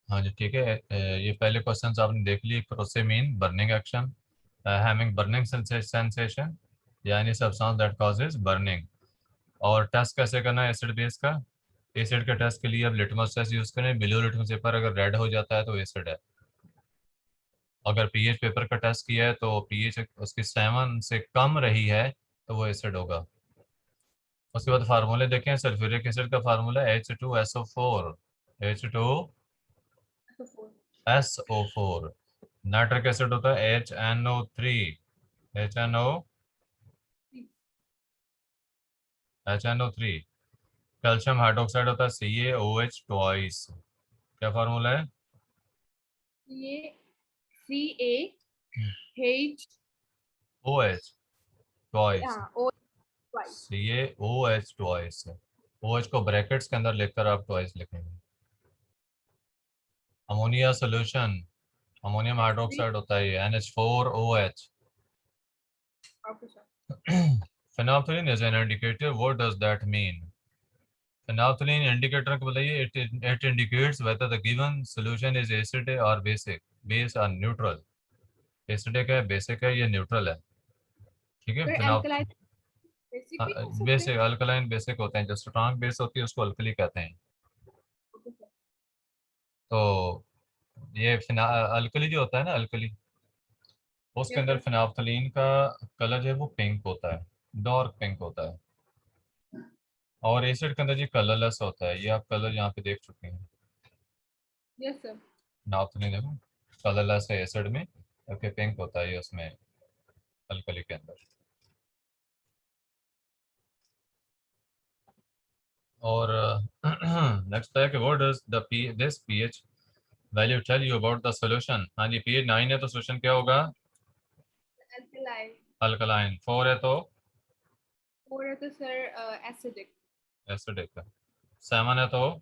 हाँ जी ठीक है। ये पहले क्वेश्चंस आपने देख लिए। क्रोसे mean burning action, having burning sensation, या any substance that causes burning. और टेस्ट कैसे करना है एसिड बेस का? एसिड के टेस्ट के लिए आप लिटमस टेस्ट यूज करें। ब्लू लिटमस पेपर अगर रेड हो जाता है तो एसिड है। अगर पीएच पेपर का टेस्ट किया है तो पीएच उसकी 7 से कम रही है तो वो एसिड होगा। उसके बाद फार्मूले देखें। सल्फ्यूरिक एसिड का फार्मूला H2SO4। H2SO4। तो फोर नाइट्रिक एसिड होता है HNO3। HNO HNO3। Calcium hydroxide होता है CaOH ट्वाइस। क्या फार्मूला है? ये CaH OH ट्वाइस। हाँ O twice. CaOH twice. OH को ब्रैकेट्स के अंदर लिखकर आप ट्वाइस लिखेंगे। Ammonia solution, ammonium three hydroxide होता है ये NH4OH। Okay sir. Phenolphthalein is an indicator. What does that mean? Phenolphthalein indicator को बताइए। It indicates whether the given solution is acidic or basic, base or neutral। Acidic है, basic है, ये neutral है। ठीक है। फिर फिनॉल एल्कलाइन बेसिक भी हो सकते बेसिक, हैं। अल्कलाइन बेसिक होते हैं। जो स्ट्रांग बेस होती है उसको अल्कली कहते हैं। Okay sir. तो ये फिना अल्कली जो होता है ना, अल्कली, उसके यस अंदर सर। फिनाफ्थलीन का कलर जो है वो पिंक होता है, डार्क पिंक होता है। और एसिड के अंदर जी कलरलेस होता है। ये आप कलर यहाँ पे देख चुके हैं। Yes sir. फिनाफ्थलीन देखो कलरलेस है एसिड में, ओके, पिंक होता है ये उसमें अल्कली के अंदर। और नेक्स्ट है कि what does the p this pH value tell you about the solution. हाँ जी, पीएच 9 है तो सॉल्यूशन क्या होगा? एल्कलाइन। अल्कलाइन। 4 है तो फोर है तो सर एसिडिक। एसिडिक। 7 है तो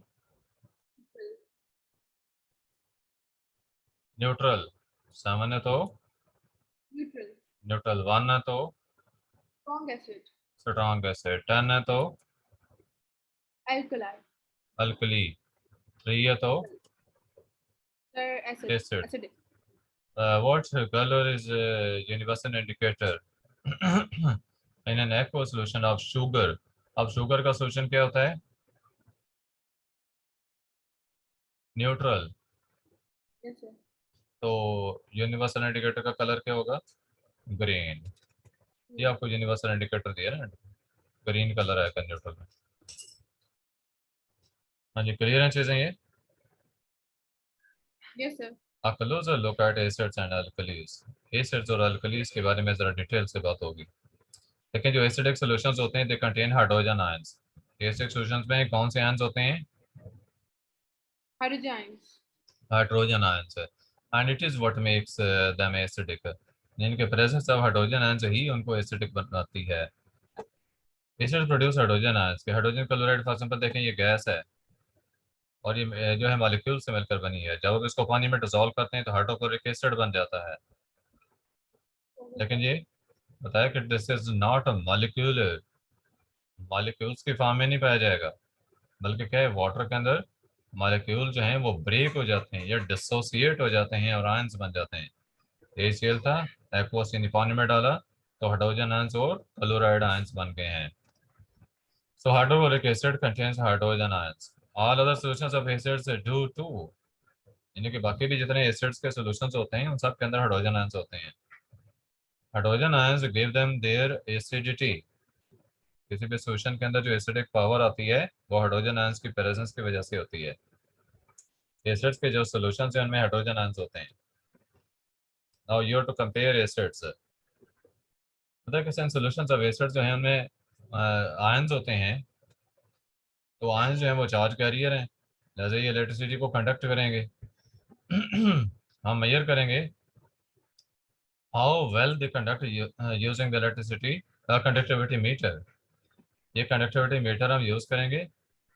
न्यूट्रल। 7 है तो न्यूट्रल। न्यूट्रल। 1 है तो स्ट्रॉन्ग एसिड। Strong acid. 10 है तो एल्कलाइन। अल्कली। 3 है तो sir acid acid. Acidic. What color is a universal indicator in an aqueous solution of sugar? अब शुगर का सोल्यूशन क्या होता है? न्यूट्रल। Yes sir. तो यूनिवर्सल इंडिकेटर का कलर क्या होगा? ग्रीन। ये आपको यूनिवर्सल इंडिकेटर दिया ना, ग्रीन कलर है न्यूट्रल में। हाँ जी, क्लियर है चीजें ये? Yes sir. A closer look at acids and alkalis। Acids और अल्कलीज के बारे में जरा डिटेल से बात होगी। लेकिन जो एसिडिक सॉल्यूशंस होते हैं they contain hydrogen ions. Acidic solutions में कौन से आयंस होते हैं? हाइड्रोजन। हाइड्रोजन आयंस है। And it is what makes them acidic. इनके प्रेजेंस ऑफ हाइड्रोजन आयंस ही उनको एसिडिक बनाती है। एसिड प्रोड्यूस हाइड्रोजन आयंस के। हाइड्रोजन क्लोराइड फॉर एग्जांपल देखें, ये गैस है और ये जो है मॉलिक्यूल से मिलकर बनी है। जब आप इसको पानी में डिसॉल्व करते हैं तो हाइड्रोक्लोरिक एसिड बन जाता है। ओके लेकिन सर। ये बताया कि this is not a molecule. Molecules की फॉर्म में नहीं पाया जाएगा, बल्कि क्या है, वाटर के अंदर मॉलिक्यूल जो हैं वो ब्रेक हो जाते हैं या डिसोसिएट हो जाते हैं और आयंस बन जाते हैं। ACl था, एक्वस यानी पानी में डाला तो हाइड्रोजन आयंस और क्लोराइड आयंस बन गए हैं। So hydrochloric acid contains hydrogen ions. All other solutions of acids do too. यानी कि बाकी भी जितने एसिड्स के सॉल्यूशंस होते हैं उन सब के अंदर हाइड्रोजन आयंस होते हैं। Hydrogen ions give them their acidity. किसी भी सॉल्यूशन के अंदर जो एसिडिक पावर आती है वो हाइड्रोजन आयंस की प्रेजेंस की वजह से होती है। एसिड्स के जो सॉल्यूशंस हैं उनमें हाइड्रोजन आयंस होते हैं। Now you have to compare acids. पता है कि सॉल्यूशंस ऑफ एसिड्स जो हैं उनमें आयंस होते हैं। तो आयंस जो है वो चार्ज कैरियर हैं, लिहाजा ये इलेक्ट्रिसिटी को कंडक्ट करेंगे। हम मेजर करेंगे how well they conduct using the electricity conductivity meter. ये कंडक्टिविटी मीटर हम यूज करेंगे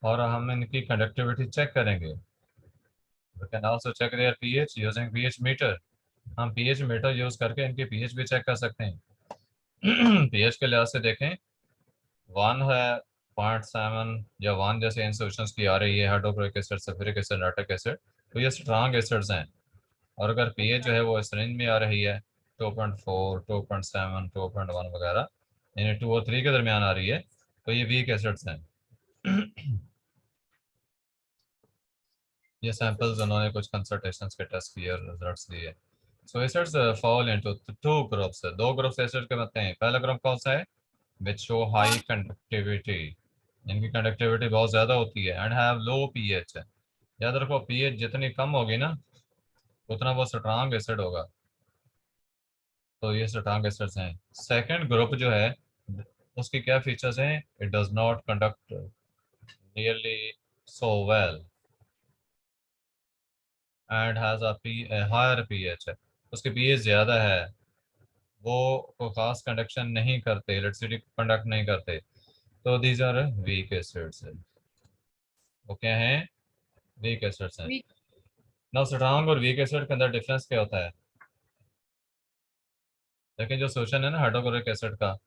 और हम इनकी कंडक्टिविटी चेक करेंगे। We can also check their pH using pH meter। हम pH मीटर यूज करके इनकी pH भी चेक कर सकते हैं। pH के लिहाज से देखें, 1 है 0.7 या 1 जैसे इन सॉल्यूशंस की आ रही है hydrochloric acid, sulphuric acid, nitric acid, तो ये स्ट्रांग एसिड्स हैं। और अगर पीएच जो है वो इस रेंज में आ रही है 2.4, 2.7, 2.1 वगैरह, यानी 2 और 3 के दरमियान आ रही है, तो ये वीक एसिड्स हैं। ये सैंपल्स उन्होंने कुछ कंसल्टेशंस के टेस्ट किए और रिजल्ट्स दिए। So acids fall into two groups, दो ग्रुप्स एसिड के बनते हैं। पहला ग्रुप कौन सा है? विच शो हाई कंडक्टिविटी, इनकी कंडक्टिविटी बहुत ज़्यादा होती है, एंड हैव लो पीएच। याद रखो पीएच जितनी कम होगी ना उतना वो स्ट्रांग एसिड होगा, तो ये स्ट्रांग एसिड्स हैं। सेकंड ग्रुप जो है उसकी क्या फीचर्स हैं? It does not conduct nearly so well and has a higher pH, उसके पीएच ज़्यादा है, वो को खास कंडक्शन नहीं करते, इलेक्ट्रिसिटी कंडक्ट नहीं करते, तो दीज आर वीक एसिड्स। वो क्या हैं? वीक एसिड्स हैं। Weak. ना स्ट्रांग और वीक एसिड के अंदर डिफरेंस क्या होता है? लेकिन जो सोल्यूशन है ना हाइड्रोक्लोरिक एसिड का,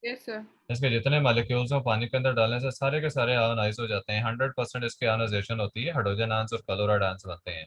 Yes, sir. इसके जितने मालिक्यूल्स हैं पानी के अंदर डालने से सारे के सारे आयोनाइज हो जाते हैं। 100% इसकी आयोनाइजेशन होती है, हाइड्रोजन आयंस और क्लोराइड आयंस बनते हैं।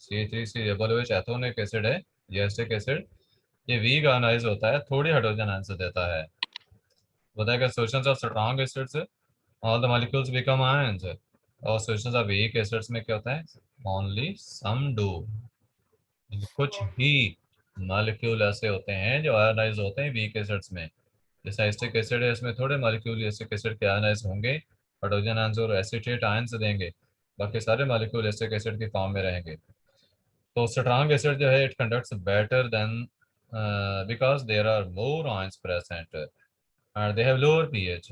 C3COOH एथोनिक एसिड है, ये एसिटिक एसिड, ये वीक आयोनाइज होता है, थोड़ी हाइड्रोजन आयंस देता है। बताएगा solutions of strong acids all the molecules become ions, और सोल्यूशंस ऑफ वीक एसिड्स में क्या होता है? ओनली सम डू, कुछ ही मॉलिक्यूल ऐसे होते हैं जो आयोनाइज होते हैं वीक एसिड्स में। जैसे एसिटिक एसिड है, इसमें थोड़े मॉलिक्यूल एसिटिक एसिड के आयनाइज होंगे, हाइड्रोजन आयंस और एसिटेट आयंस देंगे, बाकी सारे मॉलिक्यूल एसिटिक एसिड की फॉर्म में रहेंगे। तो स्ट्रॉन्ग एसिड जो है it conducts better than because there are more ions present and they have lower pH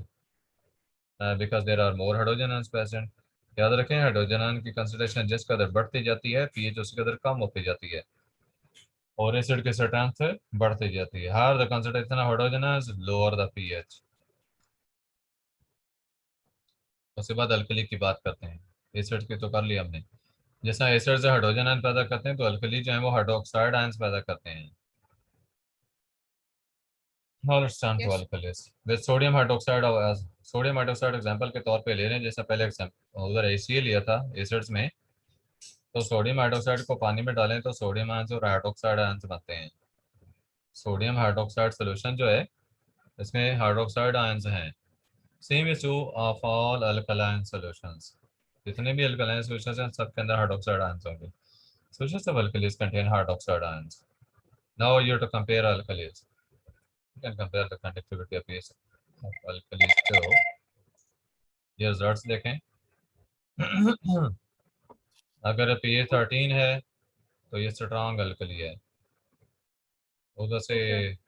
because there are more hydrogen ions present. याद रखें हाइड्रोजन आयन की कंसंट्रेशन जिस कदर बढ़ती जाती है पीएच उसी कदर कम होती जाती है, और एसिड की स्ट्रेंथ बढ़ती जाती है। Higher the concentration of hydrogen ions lower the pH. उसके बाद अल्कली की बात करते हैं। एसिड की तो कर ली हमने। जैसा एसिड से हाइड्रोजन आयन पैदा करते हैं तो अल्कली जो है वो हाइड्रोक्साइड आयंस पैदा करते हैं। Now let's turn to Yes. alkalis with sodium hydroxide as sodium hydroxide example के तौर पे ले रहे हैं। जैसा पहले उधर ACA लिया था एसिड्स में, तो सोडियम हाइड्रोक्साइड को पानी में डालें तो सोडियम आयंस और हाइड्रोक्साइड आयंस बनते हैं। सोडियम हाइड्रोक्साइड सोल्यूशन जो है इसमें हाइड्रोक्साइड आयंस हैं। Same is true of all alkaline solutions, जितने भी अल्कलाइन सॉल्यूशंस हैं सबके अंदर हाइड्रोक्साइड आयंस होंगे। Solutions of alkalis contain hydroxide ions. Now you have to compare alkalis. You can compare the conductivity of pH of alkalis to ये results देखें। अगर pH 13 है तो ये स्ट्रॉन्ग अल्कली है। उधर से Okay.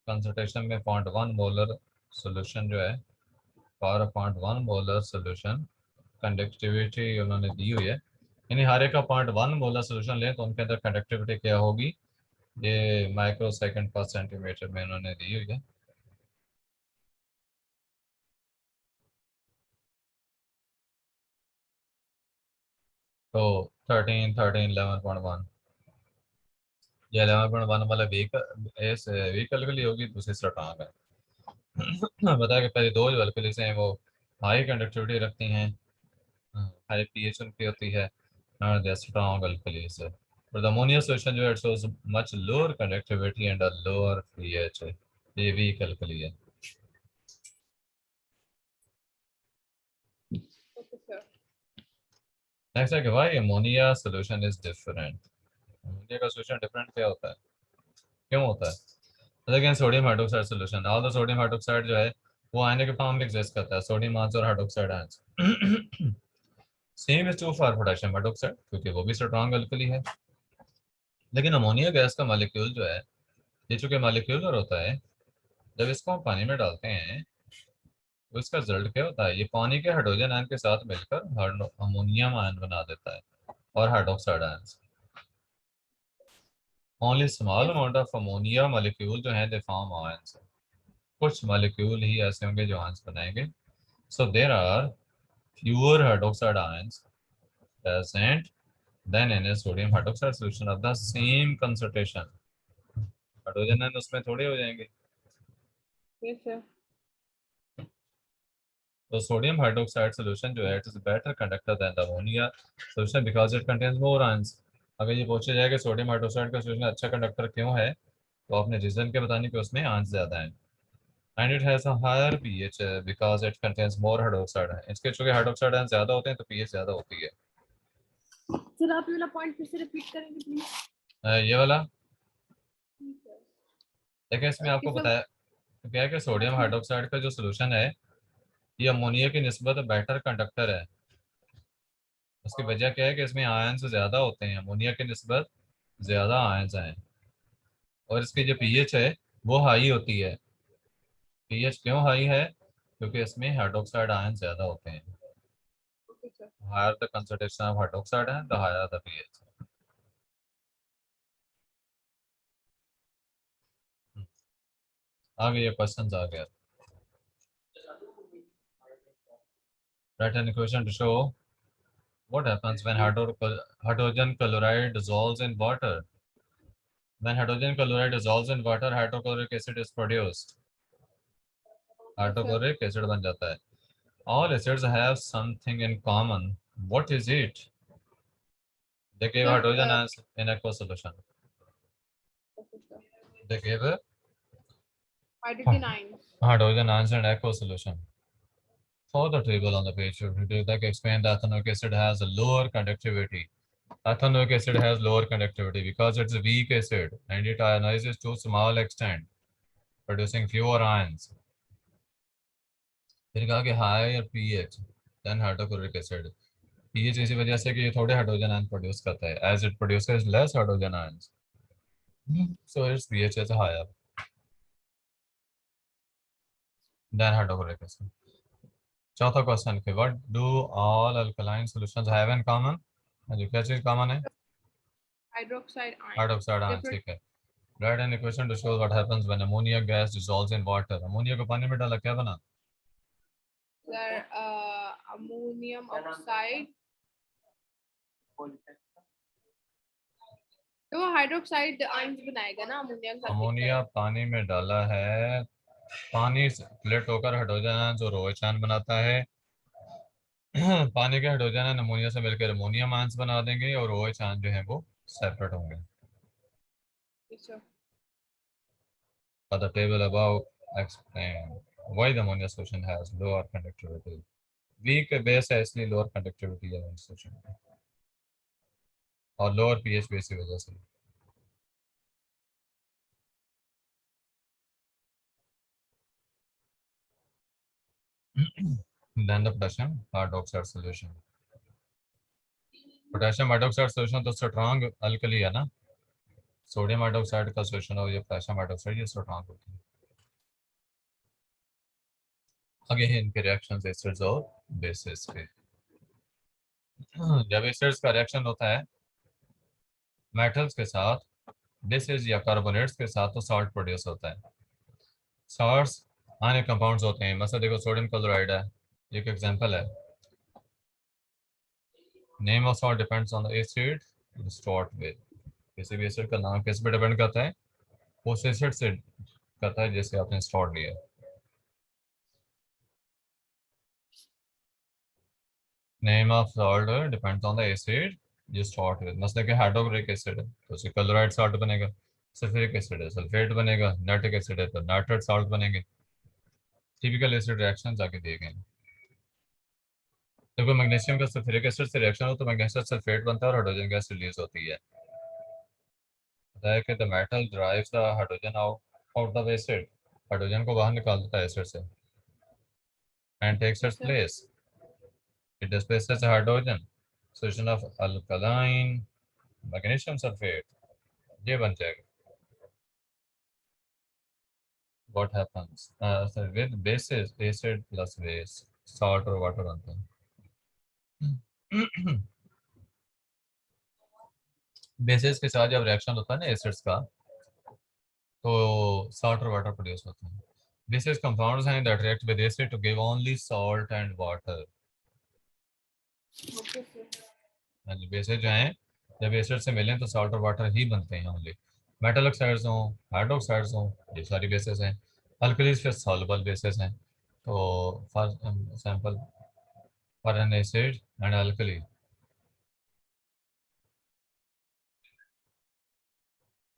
कंसंट्रेशन में 0.1 मोलर सोल्यूशन जो है, पर 0.1 मोलर सोल्यूशन कंडक्टिविटी उन्होंने दी हुई है, यानी हर एक का 0.1 मोलर सोल्यूशन लें तो उनके अंदर कंडक्टिविटी क्या होगी, ये माइक्रो सेकंड पर सेंटीमीटर में उन्होंने दी हुई है। तो 13, 13, 11.1, ये 11.1 वाला व्हीकल के लिए होगी, दूसरी स्ट्रॉन्ग है। बताया कि पहले दो जो अल्कलीज हैं वो हाई कंडक्टिविटी रखती हैं, हाई पीएच उनकी होती है, और दे स्ट्रॉन्ग अल्कलीज है। और द अमोनिया सॉल्यूशन जो है it shows much lower conductivity and a lower pH, ये वीक अल्कली है। Okay, sir. नेक्स्ट है कि why ammonia solution is different. Ammonia का सॉल्यूशन डिफरेंट क्या होता है, क्यों होता है? Again sodium hydroxide solution, all the sodium hydroxide जो है वो आयन के फॉर्म में एग्जिस्ट करता है, सोडियम आयंस और hydroxide ions. Same is true for potassium hydroxide क्योंकि वो भी स्ट्रॉन्ग अल्कली है। लेकिन अमोनिया गैस का मॉलिक्यूल जो है ये चूंकि मॉलिक्यूलर होता है, जब इसको हम पानी में डालते हैं तो इसका रिजल्ट क्या होता है, ये पानी के हाइड्रोजन आयन के साथ मिलकर अमोनियम आयन बना देता है और hydroxide ions. Only small Yes. Amount of ammonia molecule जो है दे फॉर्m आयंस, कुछ मॉलिक्यूल ही ऐसे होंगे जो आयंस बनाएंगे। So there are fewer hydroxide ions present than in a sodium hydroxide solution of the same concentration. Hydrogen ion उसमें थोड़े हो जाएंगे। Yes, sir. तो सोडियम हाइड्रोक्साइड सोल्यूशन जो है it is better conductor than the ammonia solution because it contains more ions. अगर ये पूछा जाए कि सोडियम हाइड्रोक्साइड का सोल्यूशन अच्छा कंडक्टर क्यों है, तो आपने रीजन के बताने कि उसमें आयंस ज्यादा हैं। And it has a higher pH because it contains more hydroxide है, इसके चूंकि हाइड्रोक्साइड आयन ज्यादा होते हैं तो पीएच ज्यादा होती है। सर आप ये वाला पॉइंट फिर से रिपीट करेंगे प्लीज। ये वाला सर देखिए, इसमें आपको किस बताया क्या है कि सोडियम हाइड्रोक्साइड का जो सोल्यूशन है ये अमोनिया की निस्बत बेटर कंडक्टर है। उसकी वजह क्या है कि इसमें आयंस ज्यादा होते हैं, अमोनिया की निस्बत ज्यादा आयंस हैं। और इसकी जो पीएच है वो हाई होती है। पीएच क्यों हाई है? क्योंकि इसमें हाइड्रोक्साइड आयन ज्यादा होते हैं। Okay sir. Higher the concentration of hydroxide है द हायर द पीएच। आगे ये क्वेश्चंस आ गया। Write an equation to show what happens when hydrogen chloride dissolves in water. When hydrogen chloride dissolves in water, hydrochloric acid is produced. Yes sir. Hydrochloric acid बन जाता है। All acids have something in common. What is it? They give sir hydrogen as in aqueous solution. Okay sir. They give hydrogen ions. hydrogen ions in aqueous solution. For the table on the page, you like explain that ethanoic acid has a lower conductivity. Ethanoic acid has lower conductivity because it's a weak acid and it ionizes to a small extent, producing fewer ions. फिर कहा कि higher pH than hydrochloric acid. PH इसी वजह से कि ये थोड़े hydrogen ion produce करता है, as it produces less hydrogen ions, so its pH is higher than hydrochloric acid. चौथा क्वेश्चन के what do all alkaline solutions have in common? जो क्या चीज कॉमन है? Hydroxide ion. हाइड्रोक्साइड आयंस, ठीक है। Right an equation to show what happens when ammonia gas dissolves in water. Ammonia को पानी में डाला क्या बना? Sir ammonium oxide. तो वो हाइड्रोक्साइड आयंस बनाएगा ना अमोनिया के साथ अमोनिया मिलकर। पानी में डाला है, पानी स्प्लिट होकर हाइड्रोजन आयंस और OH आयन बनाता है। पानी के हाइड्रोजन आयन अमोनिया से मिलकर अमोनियम आयंस बना देंगे और OH आयन जो है वो सेपरेट होंगे। Yes sir. For the table above, explain why the ammonia solution has lower conductivity. Weak base है इसलिए lower conductivity है ammonia solution में। और lower pH base की वजह से। Then the potassium hydroxide solution. Potassium hydroxide solution तो strong alkali है ना। सोडियम हाइड्रोक्साइड का सोल्यूशन और ये पोटेशियम हाइड्रोक्साइड ये स्ट्रॉन्ग होती है। आगे है इनके रिएक्शंस एसिड्स और बेसिस के। जब एसिड्स का रिएक्शन होता है मेटल्स के साथ, बेसिस या कार्बोनेट्स के साथ, तो सॉल्ट प्रोड्यूस होता है। सॉल्ट्स आयनिक कंपाउंड्स होते हैं, मतलब देखो सोडियम क्लोराइड है, एक एग्जांपल है। Name of salt depends on the acid start with. किसी भी एसिड का नाम किस पे डिपेंड करता है? उस एसिड से करता है जिससे आपने स्टार्ट लिया है। Name of salt depends on the acid जो स्टार्ट विद। मतलब कि हाइड्रोक्लोरिक एसिड है तो उसे क्लोराइड सॉल्ट बनेगा, सल्फ्यूरिक एसिड है सल्फेट बनेगा, नाइट्रिक एसिड है तो नाइट्रेट सॉल्ट बनेंगे। टिपिकल एसिड रिएक्शंस आगे दिए गए हैं। देखो मैग्नीशियम का सल्फ्यूरिक एसिड से रिएक्शन हो तो मैग्नीशियम सल्फेट बनता है और हाइड्रोजन गैस रिलीज होती है। पता है कि the metal drives the hydrogen out the acid. Hydrogen को बाहर निकाल देता है एसिड से and takes its yes sir. Place. It displaces hydrogen solution of alkaline magnesium sulfate ये बन जाएगा। what happens so with bases acid plus base salt और water बनता है। बेसिस के साथ जब रिएक्शन होता है ना एसिड्स का तो सॉल्ट और वाटर प्रोड्यूस होते हैं। बेसिस कंपाउंड्स हैं that react with acid to give only salt and water. Okay sir. Bases जो हैं जब एसिड से मिलें तो सॉल्ट और वाटर ही बनते हैं ओनली। मेटल ऑक्साइड्स हों, हाइड्रोक्साइड्स हों, ये सारी बेसिस हैं। अल्कलीज फिर सॉल्युबल बेसिस हैं। तो for example for an acid and alkali,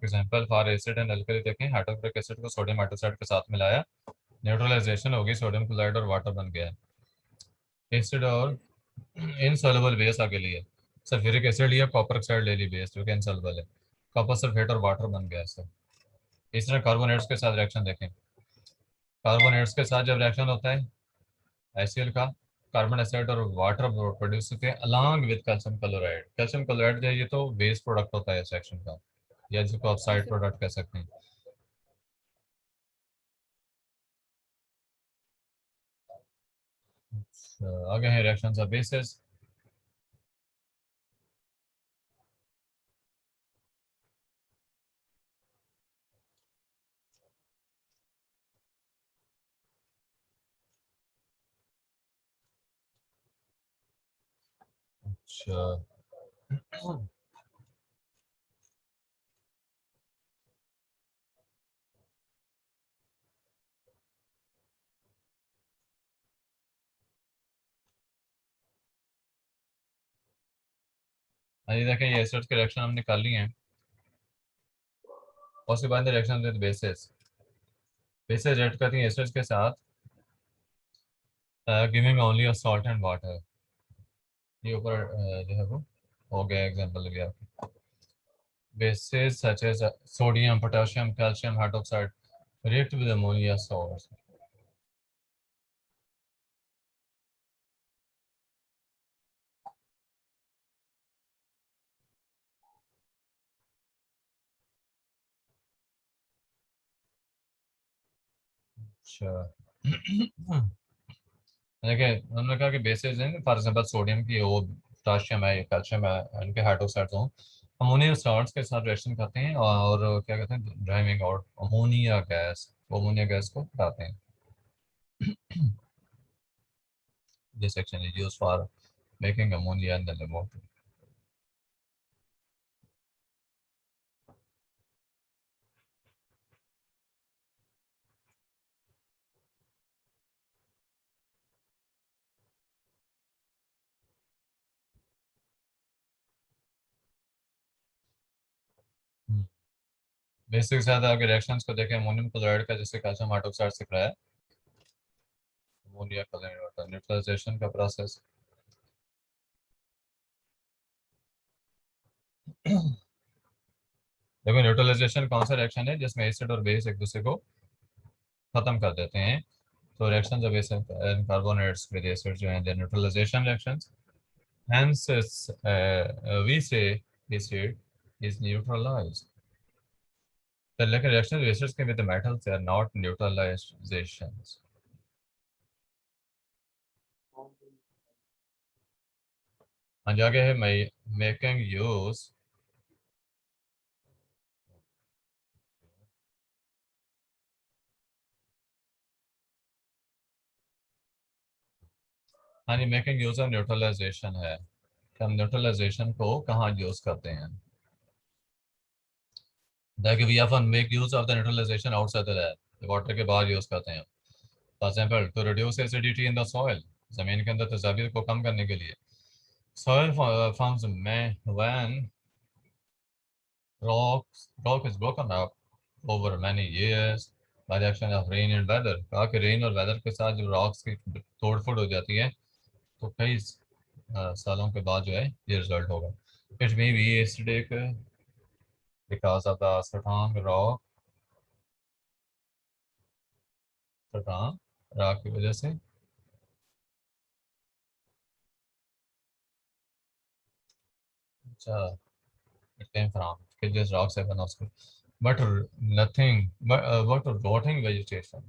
example for acid and alkali देखें, हाइड्रोक्लोरिक एसिड को सोडियम हाइड्रोक्साइड के साथ मिलाया, न्यूट्रलाइजेशन होगी, सोडियम क्लोराइड और वाटर बन गया। एसिड और इनसॉल्युबल बेस आगे लिए, सल्फ्यूरिक एसिड लिया, कॉपर ऑक्साइड ले ली बेस जो कि इनसॉल्युबल है, कॉपर सल्फेट और वाटर बन गया इससे। इस तरह कार्बोनेट्स के साथ रिएक्शन देखें, कार्बोनेट्स के साथ जब रिएक्शन होता है HCl का, कार्बन डाइऑक्साइड और वाटर प्रोड्यूस होते हैं along with calcium chloride. Calcium chloride जो है ये तो वेस्ट प्रोडक्ट होता है इस रिएक्शन का, या जिसको आप जी साइड सर। प्रोडक्ट कह सकते हैं। अच्छा, आगे है रिएक्शंस ऑफ बेसिस। अच्छा, ये देखें, ये एसिड्स के रिएक्शन हम निकाल लिए हैं। और उसके बाद reaction with basis, basis react करती हैं एसिड्स के साथ, giving only a salt and water. ये ऊपर जो है वो हो गया एग्जांपल लग गया। Bases such as sodium, potassium, calcium hydroxide react with ammonia salts. अच्छा, देखिए हमने कहा कि बेसिस हैं, फॉर एग्जांपल सोडियम की वो, पोटाशियम है, कैल्शियम है, इनके हाइड्रोक्साइड्स हों, अमोनियम सॉल्ट्स के साथ रिएक्शन करते हैं और क्या कहते हैं, ड्राइविंग आउट अमोनिया गैस को हटाते हैं। This action is used for making ammonia in the laboratory. Basic के साथ आगे रिएक्शंस को देखें, अमोनियम क्लोराइड का जैसे कैल्शियम हाइड्रोक्साइड से कराया, अमोनिया क्लोराइड न्यूट्रलाइजेशन का प्रोसेस। देखो न्यूट्रलाइजेशन कौन सा रिएक्शन है जिसमें एसिड और बेस एक दूसरे को खत्म कर देते हैं। तो रिएक्शन जब एसिड कार्बोनेट्स विद एसिड जो है, neutralization reactions, hence we say acid is neutralized. लेकिन रिएक्शन एसिड्स के with the metals they are not neutralizations. हाँ, आगे है मेकिंग यूज, हाँ जी, मेकिंग यूज ऑफ न्यूट्रलाइजेशन है कि हम न्यूट्रलाइजेशन को कहाँ यूज करते हैं। देखिए we often make use of the neutralization outside the lab, water के बाहर यूज करते हैं। For example to reduce acidity in the soil, जमीन के अंदर तेजाबीत को कम करने के लिए। सॉइल फॉर्म्स में when rock is broken up over many years by the action of rain and weather। कहा कि रेन और वेदर के साथ जब रॉक्स की तोड़ फोड़ हो जाती है तो कई सालों के बाद जो है ये रिजल्ट होगा। It may be acidic because of the certain rock, certain rock की वजह से। अच्छा, it came from just rocks happen also, but nothing but rotting vegetation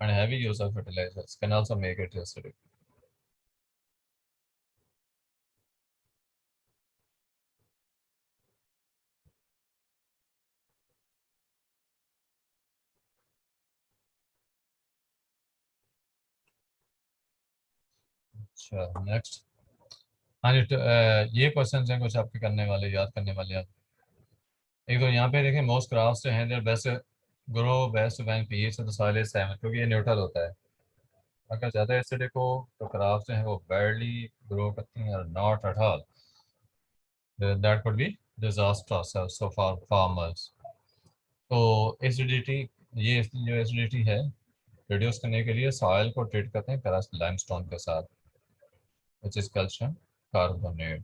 and heavy use of fertilizers can also make it acidic. अच्छा, next. हाँ जी, तो ये question हैं कुछ आपके करने वाले, याद करने वाले आप। एक तो यहाँ पे देखें मोस्ट क्राफ्ट्स जो हैं their best grow best when pH of the soil is 7, क्योंकि ये न्यूट्रल होता है। अगर ज़्यादा एसिडिक हो तो क्राफ्ट्स जो हैं वो बैडली ग्रो करती हैं और not at all, that could be disasters so for farmers. तो एसिडिटी, ये जो एसिडिटी है रिड्यूस करने के लिए सॉइल को ट्रीट करते हैं क्रस्ट लाइमस्टोन के साथ, विच इज कैल्शियम कार्बोनेट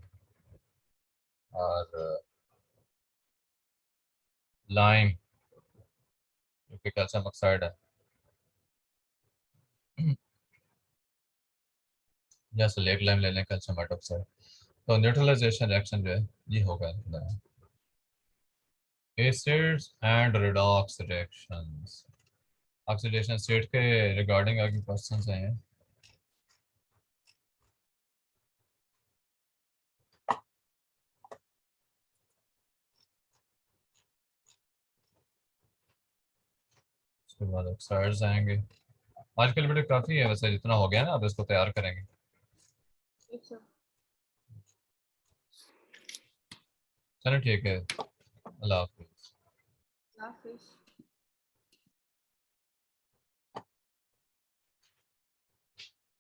और लाइम जो कि कैल्शियम ऑक्साइड है, जैसे लेक लाइम ले लें कैल्शियम हाइड्रोक्साइड। तो न्यूट्रलाइजेशन रिएक्शन जो है ये होगा acids and redox reactions. Oxidation state के रिगार्डिंग आगे क्वेश्चंस हैं। उसके बाद ऑक्साइड्स आएंगे। आज के लिए वीडियो काफ़ी है वैसे, जितना हो गया ना अब इसको तैयार करेंगे। अच्छा। चलो ठीक है, अल्लाह हाफिज़। हाफिज।